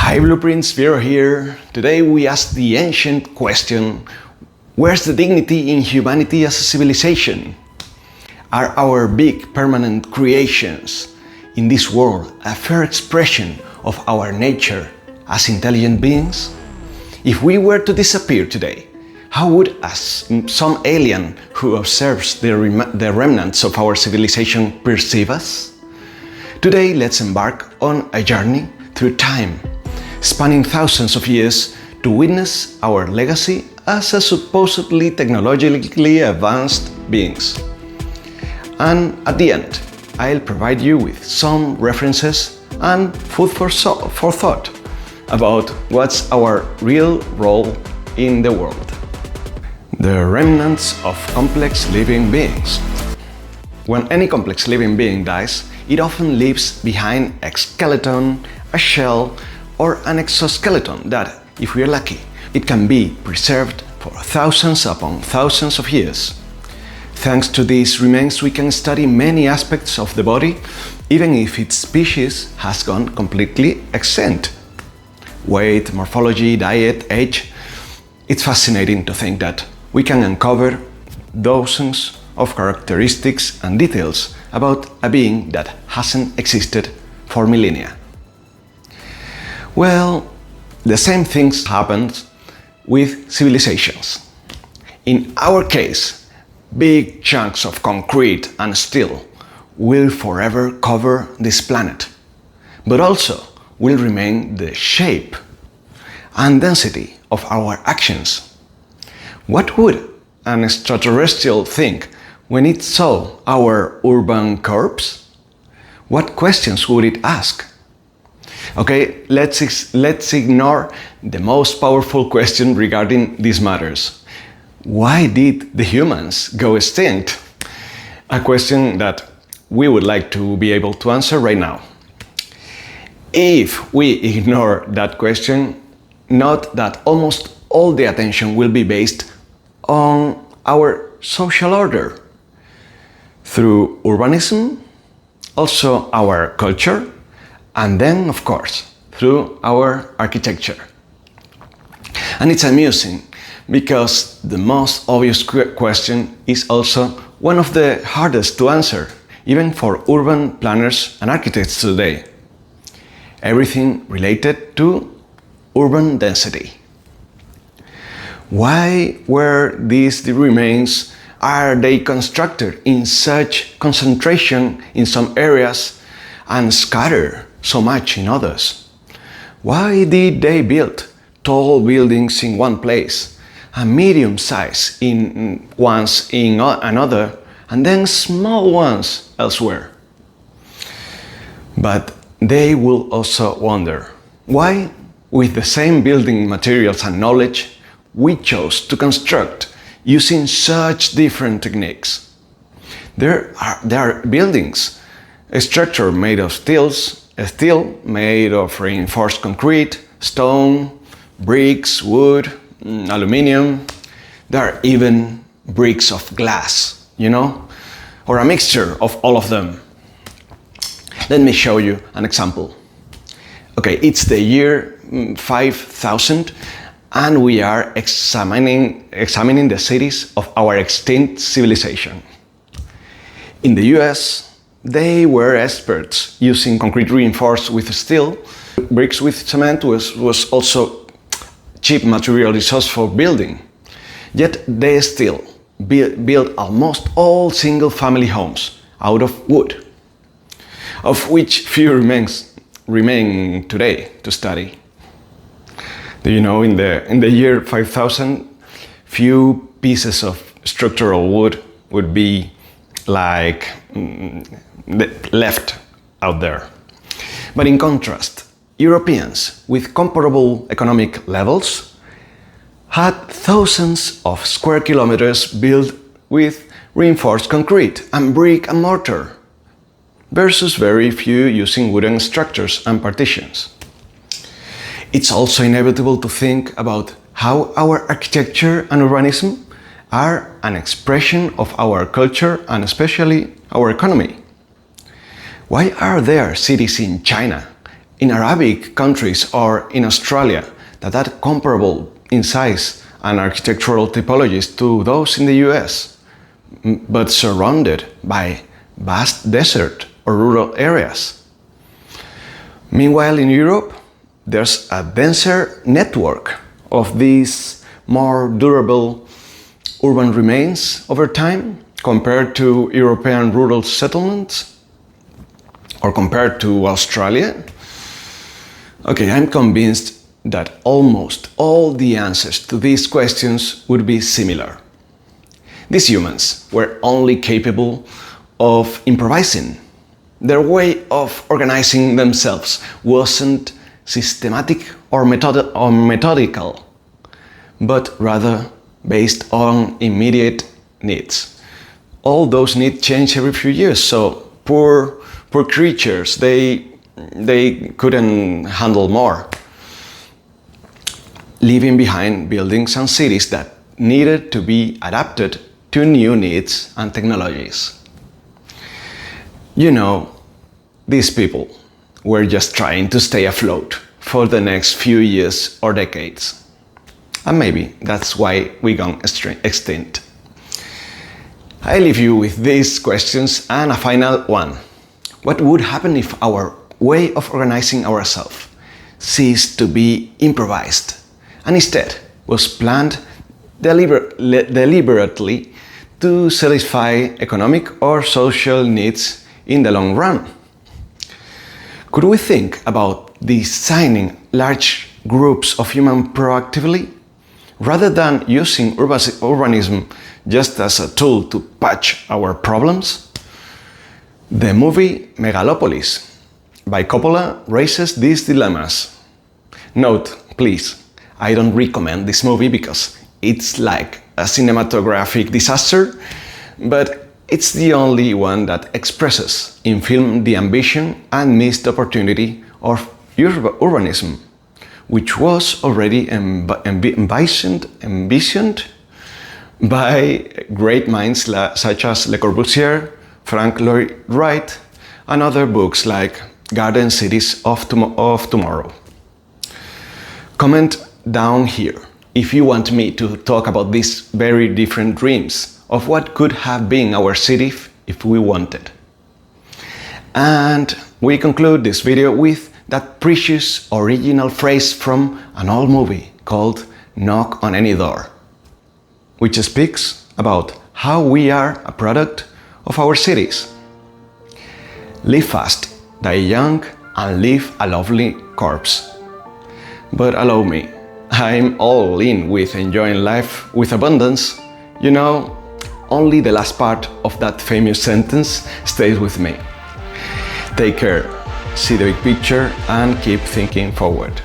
Hi Blueprints, Vero here. Today we ask the ancient question, where's the dignity in humanity as a civilization? Are our big permanent creations in this world a fair expression of our nature as intelligent beings? If we were to disappear today, how would some alien who observes the remnants of our civilization perceive us? Today let's embark on a journey through time, spanning thousands of years to witness our legacy as a supposedly technologically advanced beings. And at the end, I'll provide you with some references and food for thought about what's our real role in the world. The remnants of complex living beings. When any complex living being dies, it often leaves behind a skeleton, a shell, or an exoskeleton that, if we are lucky, it can be preserved for thousands upon thousands of years. Thanks to these remains, we can study many aspects of the body, even if its species has gone completely extinct. Weight, morphology, diet, age. It's fascinating to think that we can uncover dozens of characteristics and details about a being that hasn't existed for millennia. Well, the same things happened with civilizations. In our case, big chunks of concrete and steel will forever cover this planet, but also will remain the shape and density of our actions. What would an extraterrestrial think when it saw our urban corpse? What questions would it ask? Okay, let's ignore the most powerful question regarding these matters. Why did the humans go extinct? A question that we would like to be able to answer right now. If we ignore that question, note that almost all the attention will be based on our social order, through urbanism, also our culture, and then, of course, through our architecture. And it's amusing because the most obvious question is also one of the hardest to answer, even for urban planners and architects today. Everything related to urban density. Why were these remains? Are they constructed in such concentration in some areas and scattered so much in others? Why did they build tall buildings in one place, and medium size ones in another, and then small ones elsewhere? But they will also wonder, why, with the same building materials and knowledge, we chose to construct using such different techniques? There are buildings, a structure made of steel made of reinforced concrete, stone, bricks, wood, aluminium. There are even bricks of glass, or a mixture of all of them. Let me show you an example. Okay, it's the year 5000 and we are examining the cities of our extinct civilization. In the US, they were experts using concrete reinforced with steel. Bricks with cement was also cheap material resource for building. Yet they still built almost all single-family homes out of wood, of which few remain today to study. Do you know, in the year 5000, few pieces of structural wood would be left out there. But in contrast, Europeans with comparable economic levels had thousands of square kilometers built with reinforced concrete and brick and mortar, versus very few using wooden structures and partitions. It's also inevitable to think about how our architecture and urbanism are an expression of our culture and especially our economy. Why are there cities in China, in Arabic countries or in Australia that are comparable in size and architectural typologies to those in the US, but surrounded by vast desert or rural areas. Meanwhile, in Europe, there's a denser network of these more durable urban remains over time compared to European rural settlements or compared to Australia. Okay, I'm convinced that almost all the answers to these questions would be similar. These humans were only capable of improvising. Their way of organizing themselves wasn't systematic or methodical, but rather based on immediate needs. All those needs change every few years, so poor creatures, they couldn't handle more, leaving behind buildings and cities that needed to be adapted to new needs and technologies. You know, these people were just trying to stay afloat for the next few years or decades. And maybe that's why we gone extinct. I leave you with these questions and a final one. What would happen if our way of organizing ourselves ceased to be improvised and instead was planned deliberately to satisfy economic or social needs in the long run? Could we think about designing large groups of humans proactively, rather than using urbanism just as a tool to patch our problems? The movie Megalopolis by Coppola raises these dilemmas. Note, please, I don't recommend this movie because it's like a cinematographic disaster, but it's the only one that expresses in film the ambition and missed opportunity of urbanism, which was already envisioned by great minds such as Le Corbusier, Frank Lloyd Wright, and other books like Garden Cities of Tomorrow. Comment down here if you want me to talk about these very different dreams of what could have been our city if we wanted. And we conclude this video with that precious original phrase from an old movie called Knock on Any Door, which speaks about how we are a product of our cities. Live fast, die young, and leave a lovely corpse. But allow me, I'm all in with enjoying life with abundance. You know, only the last part of that famous sentence stays with me. Take care, see the big picture, and keep thinking forward.